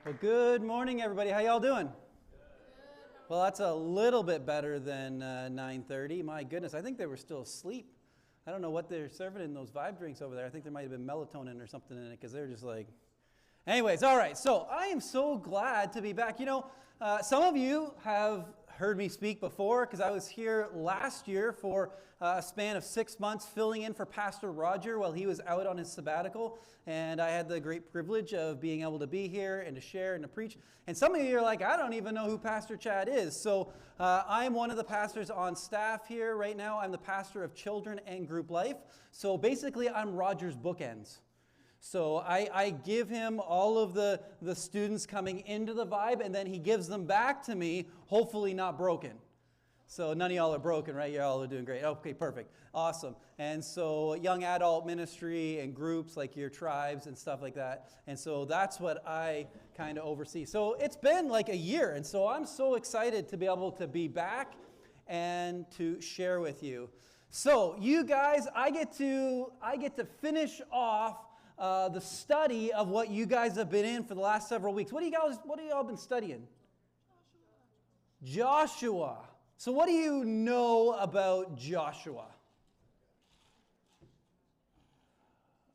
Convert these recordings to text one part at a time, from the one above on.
Well, good morning, everybody. How y'all doing? Well, that's a little bit better than 9:30. My goodness, I think they were still asleep. I don't know what they're serving in those vibe drinks over there. I think there might have been melatonin or something in it because they're just like... Anyways, all right. So I am so glad to be back. You know, some of you have heard me speak before because I was here last year for a span of 6 months filling in for Pastor Roger while he was out on his sabbatical. And I had the great privilege of being able to be here and to share and to preach. And some of you are like, I don't even know who Pastor Chad is. So I'm one of the pastors on staff here right now. I'm the pastor of children and group life. So basically, I'm Roger's bookends. So I give him all of the students coming into the vibe, and then he gives them back to me, hopefully not broken. So none of y'all are broken, right? Y'all are doing great. Okay, perfect. Awesome. And so young adult ministry and groups like your tribes and stuff like that. And so that's what I kind of oversee. So it's been like a year, and so I'm so excited to be able to be back and to share with you. So you guys, I get to finish off the study of what you guys have been in for the last several weeks. What have y'all been studying? Joshua. So what do you know about Joshua?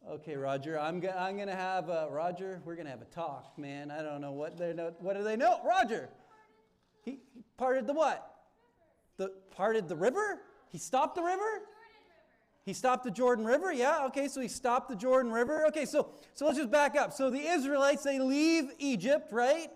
Okay, Roger, I'm gonna have Roger. We're gonna have a talk, man. I don't know what do they know? Roger, he parted the what? Parted the river? He stopped the river? He stopped the Jordan River, yeah, okay, so he stopped the Jordan River. Okay, so let's just back up. So the Israelites, they leave Egypt, right?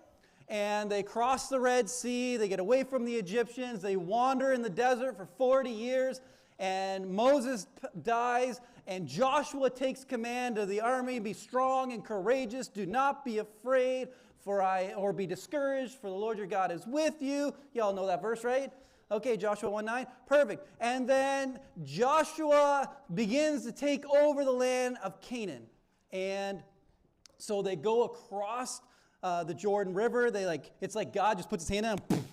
And they cross the Red Sea, they get away from the Egyptians, they wander in the desert for 40 years, and Moses dies, and Joshua takes command of the army. Be strong and courageous, do not be afraid, or be discouraged, for the Lord your God is with you. Y'all know that verse, right? Okay, Joshua 1:9, perfect. And then Joshua begins to take over the land of Canaan. And so they go across the Jordan River. It's like God just puts his hand down,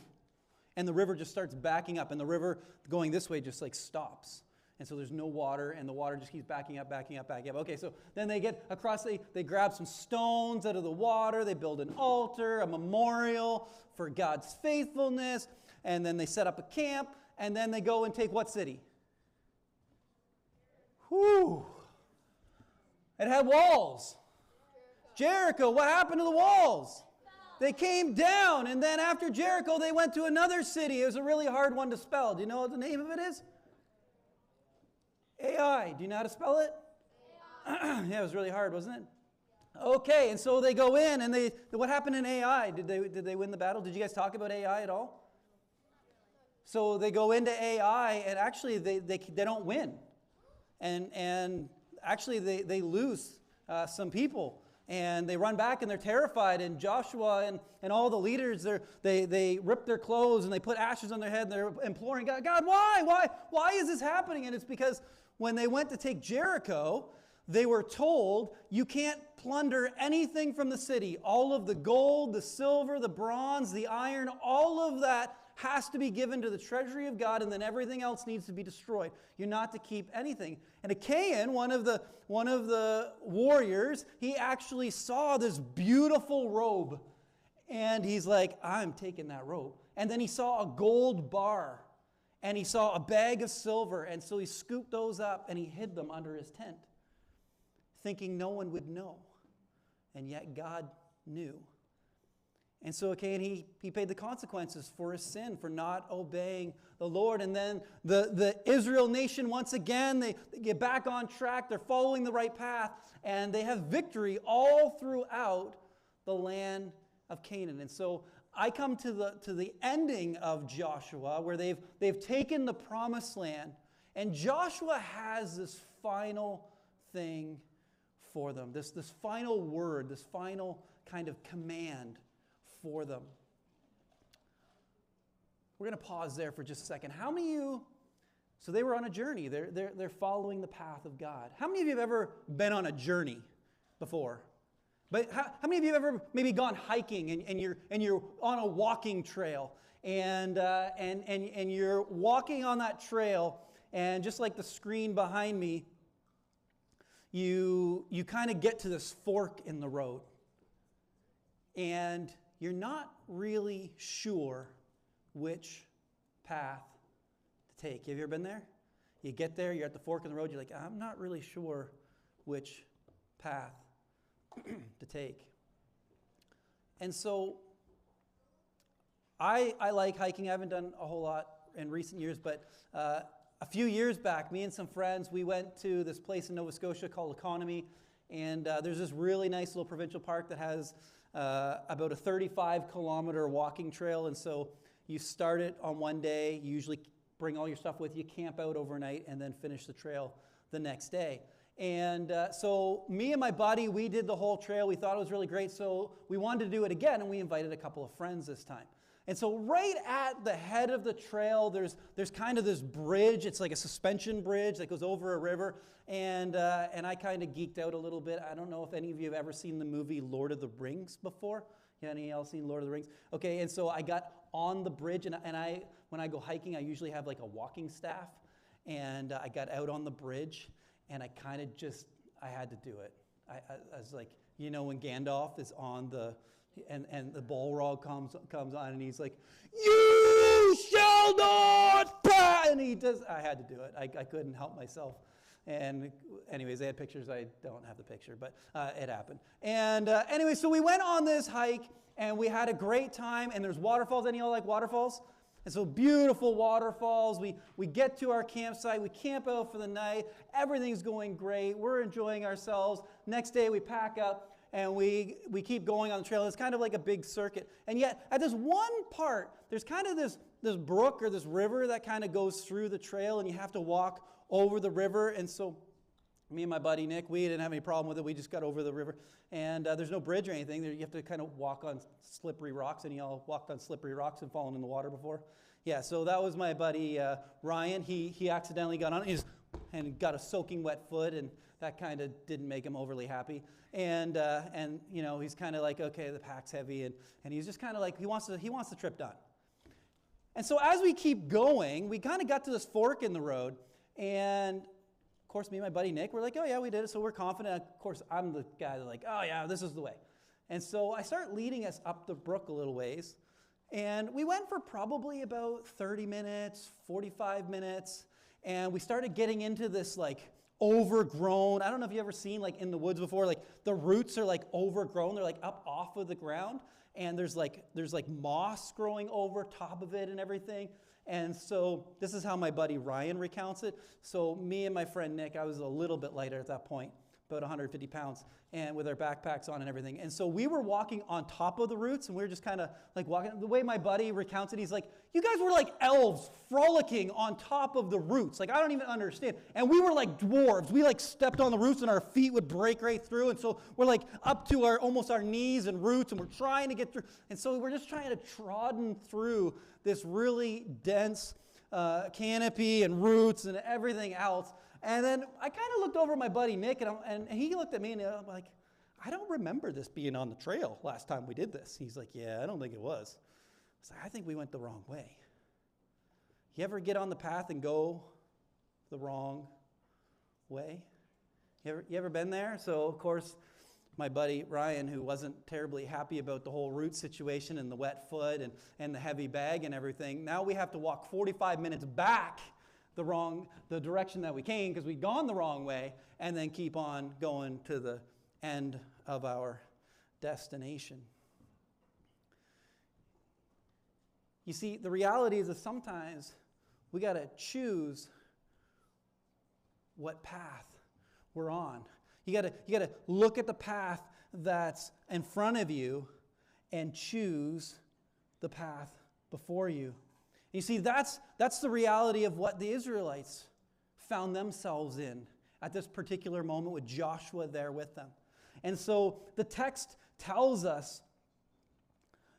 and the river just starts backing up. And the river going this way just like stops. And so there's no water, and the water just keeps backing up, backing up, backing up. Okay, so then they get across, they grab some stones out of the water, they build an altar, a memorial for God's faithfulness. And then they set up a camp, and then they go and take what city? Whew. It had walls. Jericho. What happened to the walls? They came down, and then after Jericho, they went to another city. It was a really hard one to spell. Do you know what the name of it is? Ai. Do you know how to spell it? Yeah, it was really hard, wasn't it? Okay, and so they go in, and what happened in Ai? Did they win the battle? Did you guys talk about Ai at all? So they go into Ai, and actually they don't win. And actually they lose some people. And they run back, and they're terrified. And Joshua and all the leaders, they rip their clothes, and they put ashes on their head, and they're imploring God, God, why is this happening? And it's because when they went to take Jericho, they were told, you can't plunder anything from the city. All of the gold, the silver, the bronze, the iron, all of that has to be given to the treasury of God, and then everything else needs to be destroyed. You're not to keep anything. And Achain, one of the warriors, he actually saw this beautiful robe, and he's like, I'm taking that robe. And then he saw a gold bar, and he saw a bag of silver, and so he scooped those up, and he hid them under his tent, thinking no one would know. And yet God knew. And so Achain, he paid the consequences for his sin, for not obeying the Lord. And then the Israel nation, once again, they get back on track. They're following the right path. And they have victory all throughout the land of Canaan. And so I come to the ending of Joshua, where they've taken the promised land. And Joshua has this final thing for them, this final word, this final kind of command for them. We're going to pause there for just a second. How many of you, so they were on a journey. They're following the path of God. How many of you have ever been on a journey before? But how many of you have ever maybe gone hiking and you're on a walking trail and you're walking on that trail, and just like the screen behind me, you kind of get to this fork in the road. and you're not really sure which path to take. Have you ever been there? You get there, you're at the fork in the road, you're like, I'm not really sure which path to take. And so I like hiking. I haven't done a whole lot in recent years, but a few years back, me and some friends, we went to this place in Nova Scotia called Economy, and there's this really nice little provincial park that has about a 35-kilometer walking trail, and so you start it on one day, you usually bring all your stuff with you, camp out overnight, and then finish the trail the next day. And so me and my buddy, we did the whole trail. We thought it was really great, so we wanted to do it again, and we invited a couple of friends this time. And so right at the head of the trail, there's kind of this bridge. It's like a suspension bridge that goes over a river, and I kind of geeked out a little bit. I don't know if any of you have ever seen the movie Lord of the Rings before. Yeah, any of y'all seen Lord of the Rings? Okay, and so I got on the bridge, and I when I go hiking, I usually have like a walking staff, and I got out on the bridge, and I kind of I had to do it. I was like, you know, when Gandalf is on the, and the Balrog comes on, and he's like, you shall not pass, and he does. I had to do it. I couldn't help myself. And anyways, they had pictures. I don't have the picture, but it happened. And anyway, so we went on this hike, and we had a great time, and there's waterfalls. Any of y'all like waterfalls? And so beautiful waterfalls. We get to our campsite. We camp out for the night. Everything's going great. We're enjoying ourselves. Next day, we pack up, and we keep going on the trail. It's kind of like a big circuit. And yet, at this one part, there's kind of this brook or this river that kind of goes through the trail, and you have to walk over the river. And so me and my buddy Nick, we didn't have any problem with it. We just got over the river. And there's no bridge or anything. You have to kind of walk on slippery rocks. And y'all walked on slippery rocks and fallen in the water before? Yeah, so that was my buddy Ryan. He accidentally got on it and got a soaking wet foot, and that kind of didn't make him overly happy. And you know, he's kind of like, okay, the pack's heavy, and he's just kind of like, he wants the trip done. And so as we keep going, we kind of got to this fork in the road, and of course, me and my buddy Nick, we're like, oh yeah, we did it, so we're confident. Of course, I'm the guy that's like, oh yeah, this is the way. And so I start leading us up the brook a little ways, and we went for probably about 30 minutes, 45 minutes, and we started getting into this like overgrown, I don't know if you've ever seen like in the woods before, like the roots are like overgrown, they're like up off of the ground, and there's like moss growing over top of it and everything. And so this is how my buddy Ryan recounts it. So me and my friend Nick, I was a little bit lighter at that point, about 150 pounds, and with our backpacks on and everything. And so we were walking on top of the roots, and we were just kind of like walking. The way my buddy recounts it, he's like, you guys were like elves frolicking on top of the roots. Like, I don't even understand. And we were like dwarves. We like stepped on the roots, and our feet would break right through. And so we're like up to almost our knees and roots, and we're trying to get through. And so we're just trying to trodden through this really dense canopy and roots and everything else. And then I kind of looked over at my buddy Nick, and he looked at me, and I'm like, I don't remember this being on the trail last time we did this. He's like, yeah, I don't think it was. I was like, I think we went the wrong way. You ever get on the path and go the wrong way? You ever been there? So, of course, my buddy Ryan, who wasn't terribly happy about the whole route situation and the wet foot and the heavy bag and everything, now we have to walk 45 minutes back the direction that we came because we'd gone the wrong way, and then keep on going to the end of our destination. You see, the reality is that sometimes we got to choose what path we're on. You got to look at the path that's in front of you and choose the path before you. You see, that's the reality of what the Israelites found themselves in at this particular moment with Joshua there with them. And so the text tells us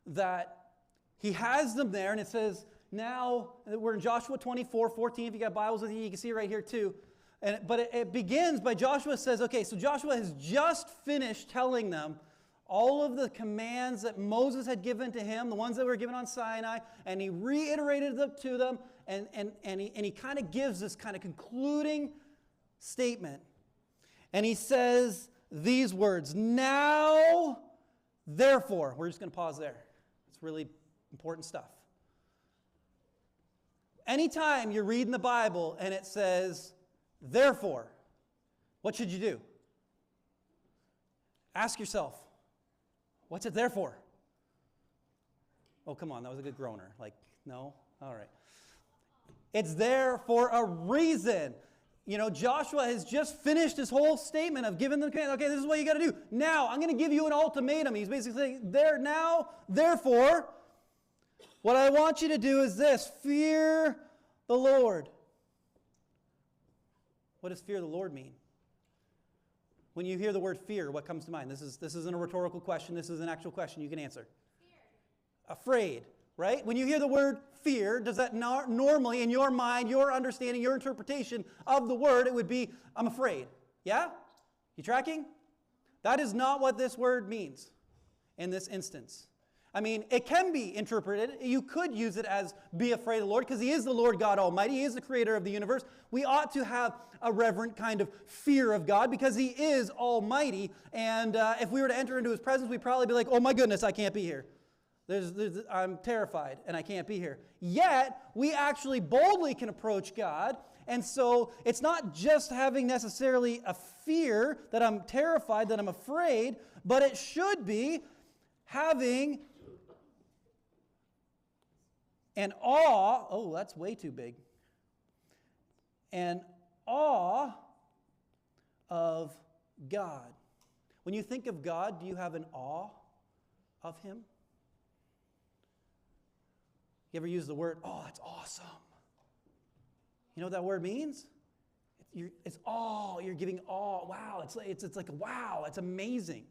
that he has them there, and it says, now, we're in Joshua 24:14. If you got Bibles with you, you can see it right here too. But it begins by Joshua says, okay, so Joshua has just finished telling them all of the commands that Moses had given to him, the ones that were given on Sinai, and he reiterated them to them, and he kind of gives this kind of concluding statement. And he says these words, now Therefore, we're just going to pause there. It's really important stuff. Anytime you're reading the Bible and it says, therefore, what should you do? Ask yourself, what's it there for? Oh, come on, that was a good groaner. Like, no? All right. It's there for a reason. You know, Joshua has just finished his whole statement of giving them command. Okay, this is what you got to do. Now, I'm going to give you an ultimatum. He's basically saying, therefore, what I want you to do is this: fear the Lord. What does fear the Lord mean? When you hear the word fear, what comes to mind? This isn't a rhetorical question. This is an actual question you can answer. Fear. Afraid, right? When you hear the word fear, does that normally, in your mind, your understanding, your interpretation of the word, it would be, I'm afraid. Yeah? You tracking? That is not what this word means in this instance. I mean, it can be interpreted. You could use it as be afraid of the Lord, because He is the Lord God Almighty. He is the creator of the universe. We ought to have a reverent kind of fear of God because He is Almighty. And if we were to enter into His presence, we'd probably be like, oh my goodness, I can't be here. I'm terrified and I can't be here. Yet, we actually boldly can approach God. And so, it's not just having necessarily a fear that I'm terrified, that I'm afraid, but it should be having an awe. Oh, that's way too big. An awe of God. When you think of God, do you have an awe of Him? You ever use the word, oh, that's awesome? You know what that word means? It's awe. You're giving awe. Wow. It's like, wow, it's amazing.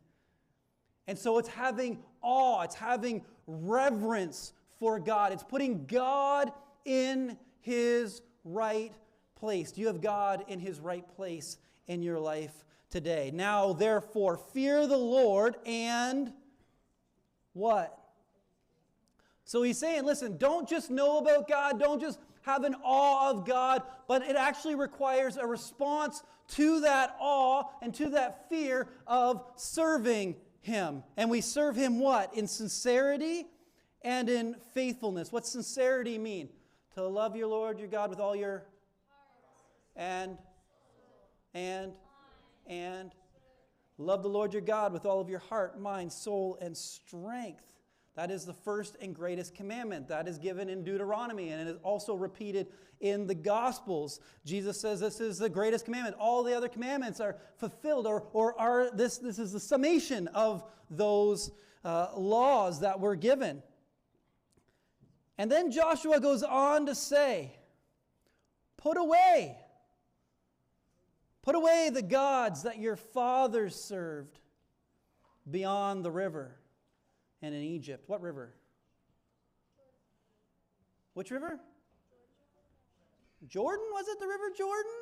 And so it's having awe. It's having reverence for God. It's putting God in His right place. Do you have God in His right place in your life today? Now, therefore, fear the Lord and what? So he's saying, listen, don't just know about God, don't just have an awe of God, but it actually requires a response to that awe and to that fear of serving Him. And we serve Him what? In sincerity and in faithfulness. What's sincerity mean? To love your Lord, your God, with all your and love the Lord your God with all of your heart, mind, soul, and strength. That is the first and greatest commandment. That is given in Deuteronomy, and it is also repeated in the Gospels. Jesus says this is the greatest commandment. All the other commandments are fulfilled, or are this is the summation of those laws that were given. And then Joshua goes on to say, put away the gods that your fathers served beyond the river and in Egypt. What river? Which river? Jordan? Was it the River Jordan?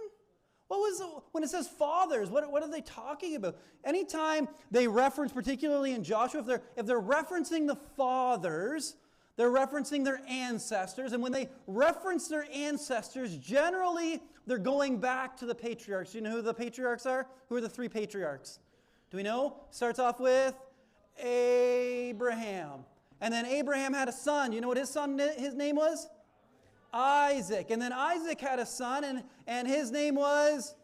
What was when it says fathers? What are they talking about? Anytime they reference, particularly in Joshua, if they're referencing the fathers, they're referencing their ancestors. And when they reference their ancestors, generally they're going back to the patriarchs. Do you know who the patriarchs are? Who are the three patriarchs? Do we know? Starts off with Abraham. And then Abraham had a son. You know what his name was? Isaac. And then Isaac had a son, and his name was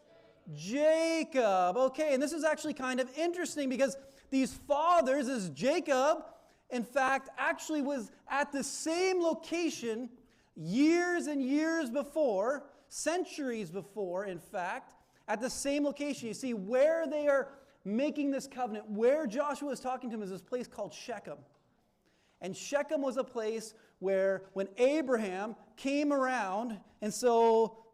Jacob. Okay, and this is actually kind of interesting because these fathers, as Jacob, in fact, actually was at the same location years and years before, centuries before, in fact, at the same location. You see, where they are making this covenant, where Joshua is talking to him, is this place called Shechem. And Shechem was a place where when Abraham came around, and so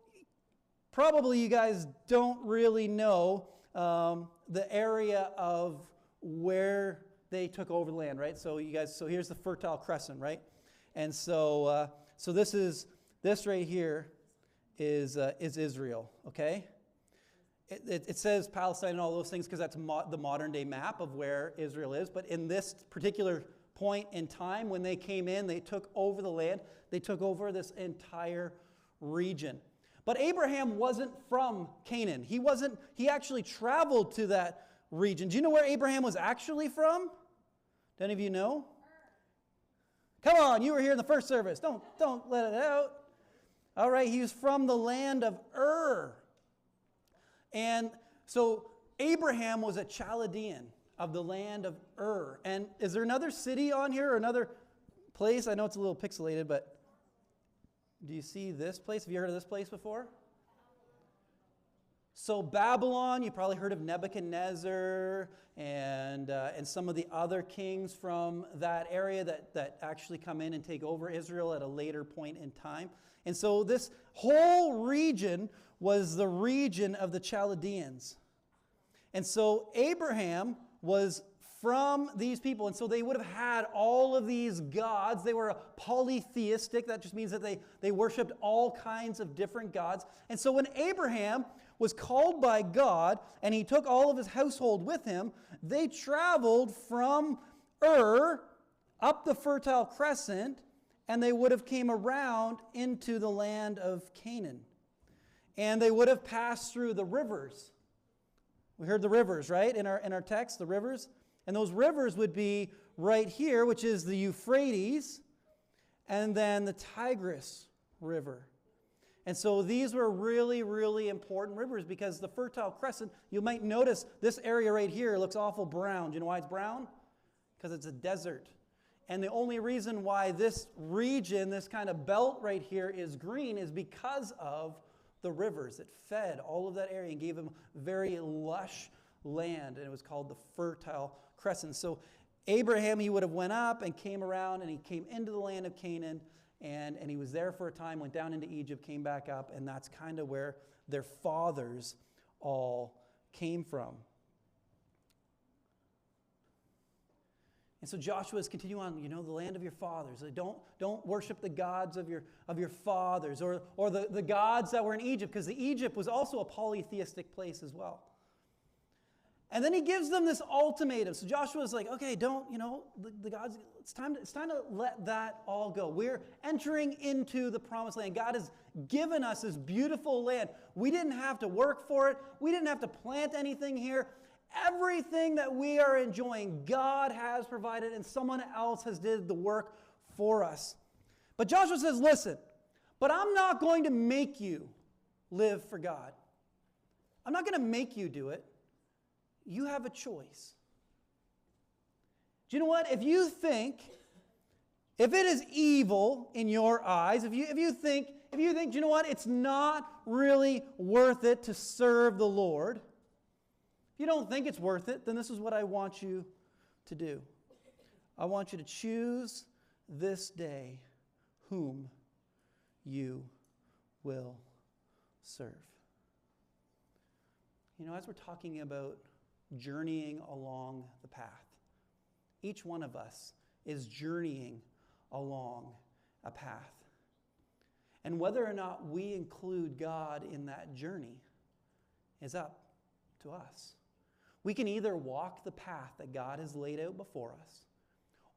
probably you guys don't really know the area of where they took over the land, right? So here's the Fertile Crescent, right? And so this right here is Israel, okay? It says Palestine and all those things because that's the modern day map of where Israel is. But in this particular point in time, when they came in, they took over the land. They took over this entire region. But Abraham wasn't from Canaan. He actually traveled to that region. Do you know where Abraham was actually from? Do any of you know? Come on, you were here in the first service. Don't let it out. All right, he was from the land of Ur. And so Abraham was a Chaldean of the land of Ur. And is there another city on here or another place? I know it's a little pixelated, but do you see this place? Have you heard of this place before? So Babylon, you probably heard of Nebuchadnezzar and some of the other kings from that area that actually come in and take over Israel at a later point in time. And so this whole region was the region of the Chaldeans. And so Abraham was from these people, and so they would have had all of these gods. They were polytheistic. That just means that they worshipped all kinds of different gods. And so when Abraham was called by God, and he took all of his household with him, they traveled from Ur up the Fertile Crescent, and they would have came around into the land of Canaan. And they would have passed through the rivers. We heard the rivers, right, in our text, the rivers. And those rivers would be right here, which is the Euphrates, and then the Tigris River. And so these were really, really important rivers because the Fertile Crescent, you might notice this area right here looks awful brown. Do you know why it's brown? Because it's a desert. And the only reason why this region, this kind of belt right here is green is because of the rivers. It fed all of that area and gave them very lush land, and it was called the Fertile Crescent. So Abraham, he would have went up and came around, and he came into the land of Canaan, and he was there for a time, went down into Egypt, came back up, and that's kind of where their fathers all came from. And so Joshua is continuing on, the land of your fathers. Don't worship the gods of your fathers or the gods that were in Egypt, because Egypt was also a polytheistic place as well. And then he gives them this ultimatum. So Joshua is like, okay, the gods, it's time to let that all go. We're entering into the promised land. God has given us this beautiful land. We didn't have to work for it. We didn't have to plant anything here. Everything that we are enjoying, God has provided, and someone else has did the work for us. But Joshua says, listen, but I'm not going to make you live for God. I'm not going to make you do it. You have a choice. Do you know what? If you think it is evil in your eyes, if you think, do you know what? It's not really worth it to serve the Lord. If you don't think it's worth it, then this is what I want you to do. I want you to choose this day whom you will serve. As we're talking about journeying along the path, each one of us is journeying along a path. And whether or not we include God in that journey is up to us. We can either walk the path that God has laid out before us,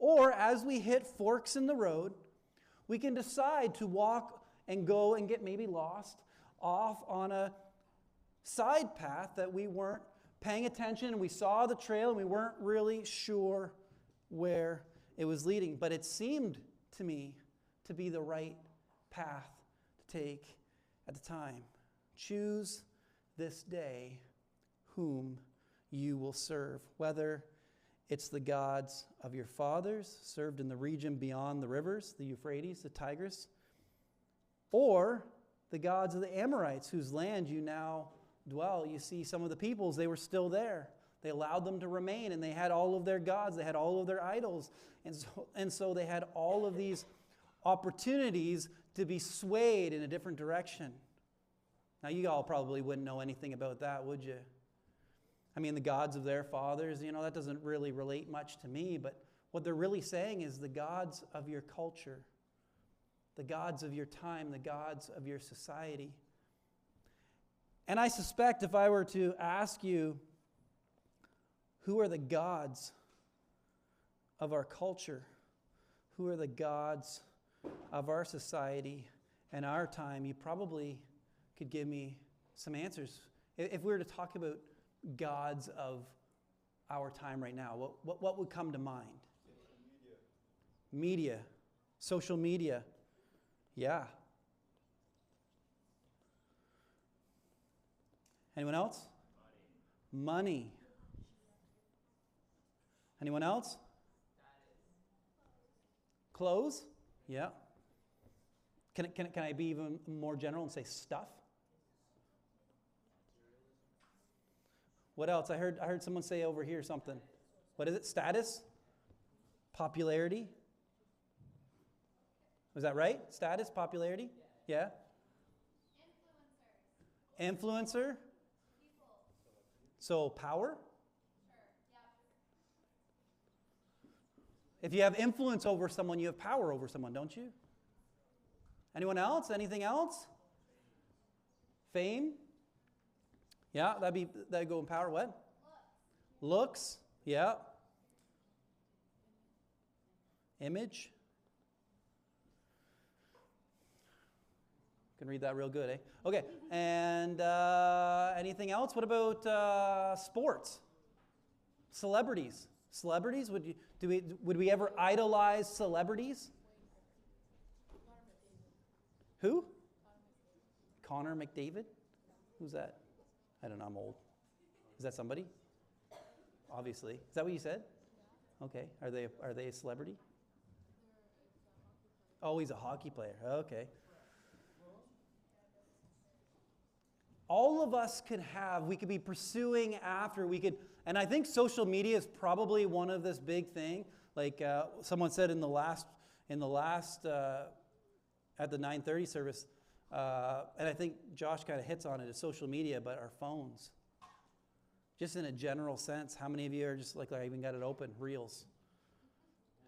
or as we hit forks in the road, we can decide to walk and go and get maybe lost off on a side path that we weren't paying attention, and we saw the trail and we weren't really sure where it was leading. But it seemed to me to be the right path to take at the time. Choose this day whom you will serve, whether it's the gods of your fathers served in the region beyond the rivers, the Euphrates, the Tigris, or the gods of the Amorites whose land you now dwell. You see, some of the peoples, they were still there. They allowed them to remain, and they had all of their gods. They had all of their idols. And so they had all of these opportunities to be swayed in a different direction. Now, you all probably wouldn't know anything about that, would you? I mean, the gods of their fathers, that doesn't really relate much to me, but what they're really saying is the gods of your culture, the gods of your time, the gods of your society. And I suspect if I were to ask you, who are the gods of our culture? Who are the gods of our society and our time? You probably could give me some answers. If we were to talk about gods of our time right now, what would come to mind? Media. Social media. Yeah. Anyone else? Money. Anyone else? Clothes? Yeah. Can I be even more general and say stuff? What else? I heard someone say over here something. What is it? Status? Popularity? Was that right? Status? Popularity? Yeah. Influencer? So power? If you have influence over someone, you have power over someone, don't you? Anyone else? Anything else? Fame? Yeah, that'd go in power. What? Looks? Yeah. Image? Can read that real good, eh? Okay. And anything else? What about sports? Celebrities? Celebrities? Would we ever idolize celebrities? Who? Connor McDavid? Who's that? I don't know, I'm old. Is that somebody? Obviously. Is that what you said? Okay. Are they a celebrity? Oh, he's a hockey player. Okay. All of us we could be pursuing after, and I think social media is probably one of this big thing. Like someone said in the last at the 9:30 service, and I think Josh kind of hits on it, is social media, but our phones. Just in a general sense, how many of you are just like I even got it open, Reels?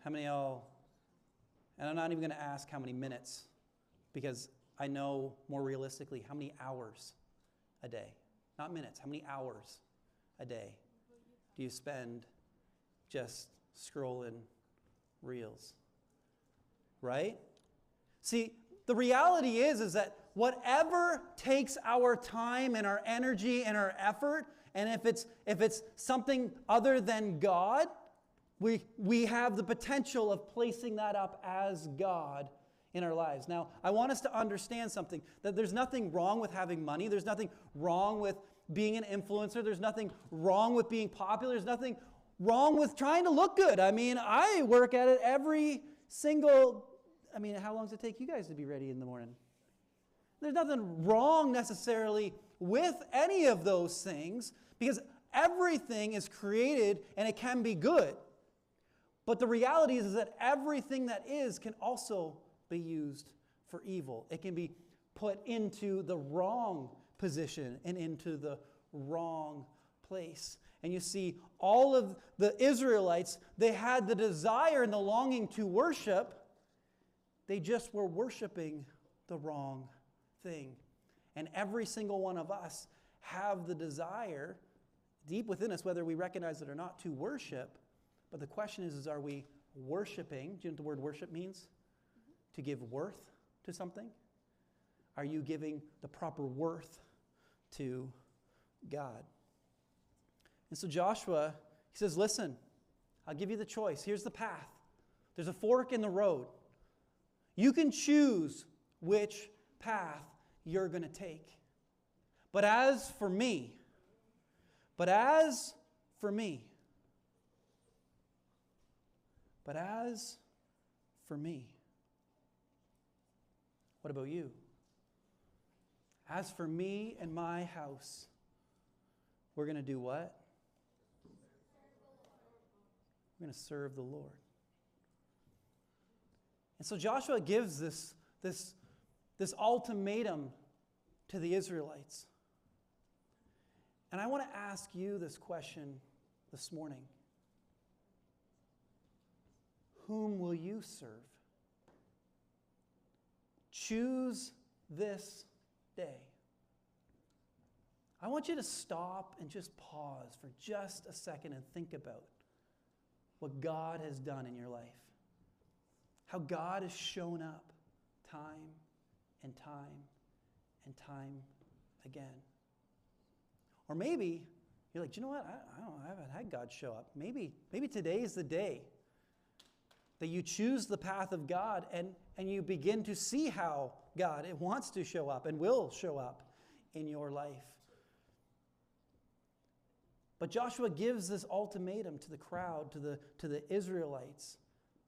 How many and I'm not even going to ask how many minutes, because I know more realistically how many hours a day. Not minutes, how many hours a day do you spend just scrolling Reels? Right? See, the reality is that whatever takes our time and our energy and our effort, and if it's something other than God, we have the potential of placing that up as God in our lives. Now, I want us to understand something, that there's nothing wrong with having money. There's nothing wrong with being an influencer. There's nothing wrong with being popular. There's nothing wrong with trying to look good. I mean, I work at it how long does it take you guys to be ready in the morning? There's nothing wrong necessarily with any of those things, because everything is created and it can be good. But the reality is that everything that is can also be used for evil. It can be put into the wrong position and into the wrong place. And you see, all of the Israelites, they had the desire and the longing to worship. They just were worshiping the wrong thing. And every single one of us have the desire deep within us, whether we recognize it or not, to worship. But the question is are we worshiping? Do you know what the word worship means? To give worth to something? Are you giving the proper worth to God? And so Joshua, he says, listen, I'll give you the choice. Here's the path. There's a fork in the road. You can choose which path you're going to take. But as for me, what about you? As for me and my house, we're going to do what? We're going to serve the Lord. And so Joshua gives this ultimatum to the Israelites. And I want to ask you this question this morning. Whom will you serve? Choose this day. I want you to stop and just pause for just a second and think about what God has done in your life. How God has shown up time and time and time again. Or maybe you're like, do you know what? I haven't had God show up. Maybe today is the day that you choose the path of God and you begin to see how God wants to show up and will show up in your life. But Joshua gives this ultimatum to the crowd, to the Israelites,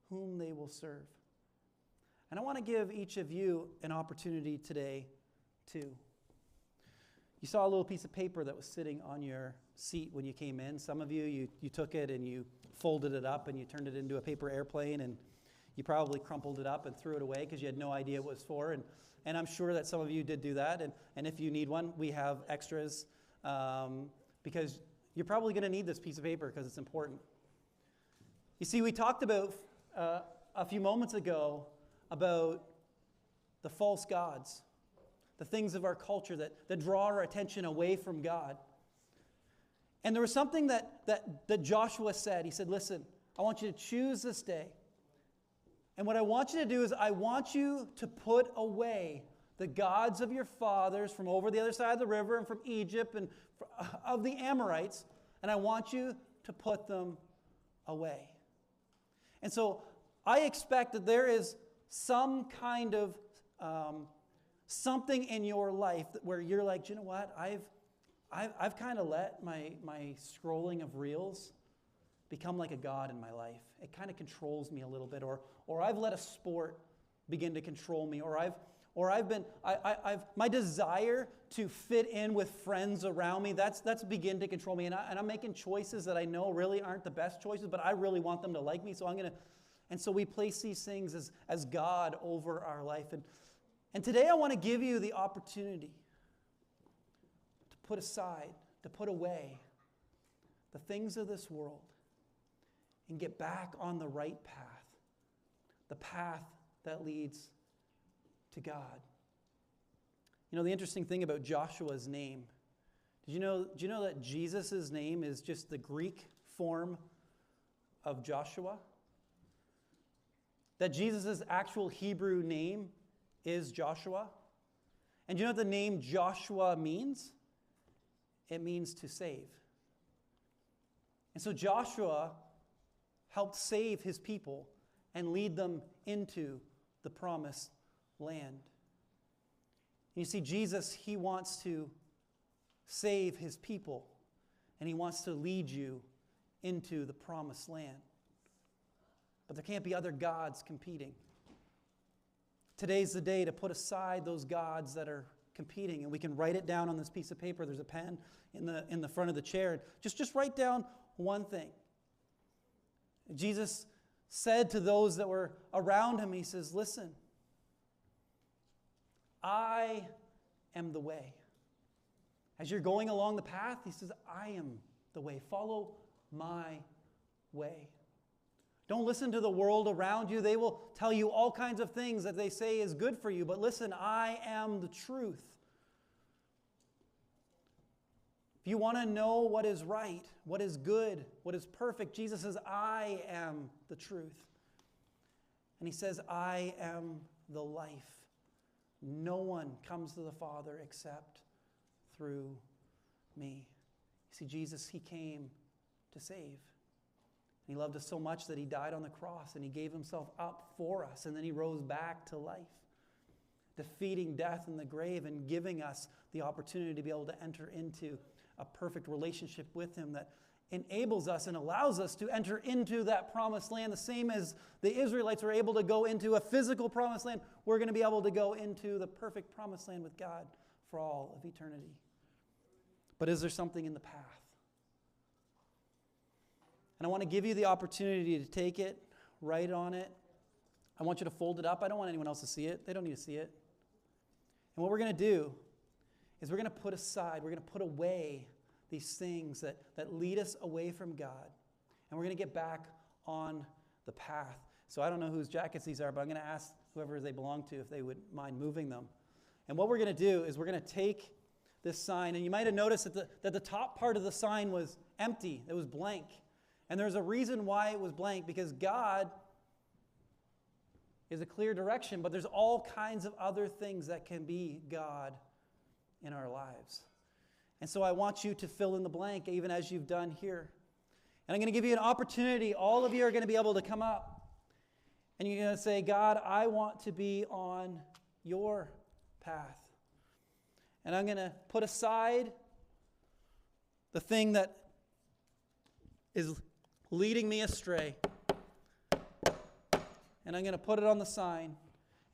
whom they will serve. And I want to give each of you an opportunity today too. You saw a little piece of paper that was sitting on your seat when you came in. Some of you took it and you folded it up and you turned it into a paper airplane, and you probably crumpled it up and threw it away because you had no idea what it was for. And I'm sure that some of you did do that. And if you need one, we have extras because you're probably going to need this piece of paper because it's important. You see, we talked about a few moments ago about the false gods, the things of our culture that draw our attention away from God. And there was something that Joshua said. He said, listen, I want you to choose this day. And what I want you to do is I want you to put away the gods of your fathers from over the other side of the river and from Egypt and of the Amorites, and I want you to put them away. And so I expect that there is some kind of something in your life where you're like, you know what, I've kind of let my scrolling of reels become like a god in my life. It kind of controls me a little bit, or I've let a sport begin to control me, or I've my desire to fit in with friends around me, that's begin to control me, and I'm making choices that I know really aren't the best choices, but I really want them to like me, and so we place these things as God over our life. And today I want to give you the opportunity to put aside, to put away the things of this world and get back on the right path, the path that leads to God. You know, the interesting thing about Joshua's name, do you know that Jesus' name is just the Greek form of Joshua? That Jesus' actual Hebrew name is Joshua? And do you know what the name Joshua means? It means to save. And so Joshua helped save his people and lead them into the promised land. And you see, Jesus, he wants to save his people, and he wants to lead you into the promised land. But there can't be other gods competing. Today's the day to put aside those gods that are competing, and we can write it down on this piece of paper. There's a pen in the front of the chair. Just write down one thing. Jesus said to those that were around him, he says, listen, I am the way. As you're going along the path, he says, I am the way. Follow my way. Don't listen to the world around you. They will tell you all kinds of things that they say is good for you. But listen, I am the truth. If you want to know what is right, what is good, what is perfect, Jesus says, I am the truth. And he says, I am the life. No one comes to the Father except through me. You see, Jesus, he came to save. He loved us so much that he died on the cross and he gave himself up for us, and then he rose back to life, defeating death and the grave and giving us the opportunity to be able to enter into a perfect relationship with him that enables us and allows us to enter into that promised land. The same as the Israelites were able to go into a physical promised land, we're going to be able to go into the perfect promised land with God for all of eternity. But is there something in the path? And I want to give you the opportunity to take it, write on it. I want you to fold it up. I don't want anyone else to see it. They don't need to see it. And what we're going to do is we're going to put aside, we're going to put away these things that lead us away from God. And we're going to get back on the path. So I don't know whose jackets these are, but I'm going to ask whoever they belong to if they would mind moving them. And what we're going to do is we're going to take this sign. And you might have noticed that the top part of the sign was empty. It was blank. And there's a reason why it was blank, because God is a clear direction, but there's all kinds of other things that can be God in our lives. And so I want you to fill in the blank, even as you've done here. And I'm going to give you an opportunity. All of you are going to be able to come up. And you're going to say, God, I want to be on your path. And I'm going to put aside the thing that is leading me astray. And I'm going to put it on the sign.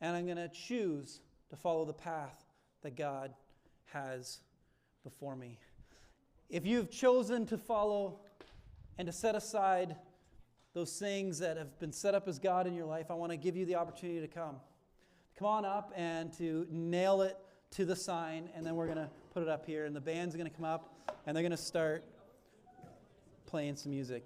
And I'm going to choose to follow the path that God has before me. If you've chosen to follow and to set aside those things that have been set up as God in your life, I want to give you the opportunity to come. Come on up and to nail it to the sign, and then we're going to put it up here, and the band's going to come up, and they're going to start playing some music.